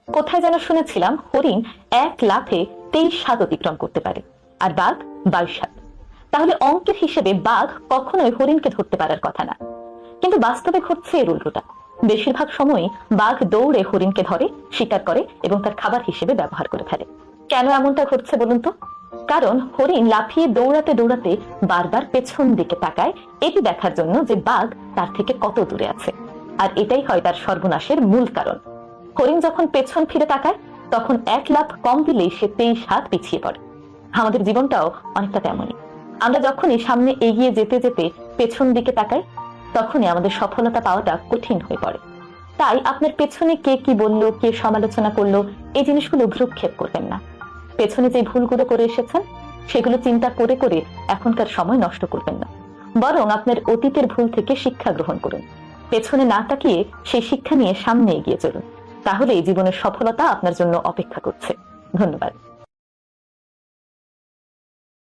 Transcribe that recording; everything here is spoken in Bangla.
কোথায় যেন শুনেছিলাম হরিণ 1 লাফে 23 হাত অতিক্রম করতে পারে, আর বাঘ 22 হাত। তাহলে অঙ্কের হিসেবে বাঘ কখনোই হরিণকে ধরতে পারার কথা না, কিন্তু বাস্তবে ঘটছে এর উল্টোটা। বেশিরভাগ সময়ই বাঘ দৌড়ে হরিণকে ধরে, শিকার করে এবং তার খাবার হিসেবে ব্যবহার করে ফেলে। কেন এমনটা ঘটছে বলুন তো? কারণ হরিণ লাফিয়ে দৌড়াতে দৌড়াতে বারবার পেছন দিকে তাকায়, এটি দেখার জন্য যে বাঘ তার থেকে কত দূরে আছে। আর এটাই হয় তার সর্বনাশের মূল কারণ। হরিণ যখন পেছন ফিরে তাকায়, তখন 1 লাফ কম দিলেই সে 23 হাত পিছিয়ে পড়ে। আমাদের জীবনটাও অনেকটা তেমনই। আমরা যখনই সামনে এগিয়ে যেতে যেতে পেছন দিকে তাকাই, তখনই আমাদের সফলতা পাওয়াটা কঠিন হয়ে পড়ে। তাই আপনার পেছনে কে কি বললো, কে সমালোচনা করলো, এই জিনিসগুলো ভ্রুক্ষেপ করবেন না। পেছনে যে ভুলগুলো করে এসেছেন সেগুলো চিন্তা করে করে এখনকার সময় নষ্ট করবেন না, বরং আপনার অতীতের ভুল থেকে শিক্ষা গ্রহণ করুন। পেছনে না তাকিয়ে সেই শিক্ষা নিয়ে সামনে এগিয়ে চলুন, তাহলেই জীবনের সফলতা আপনার জন্য অপেক্ষা করছে। ধন্যবাদ।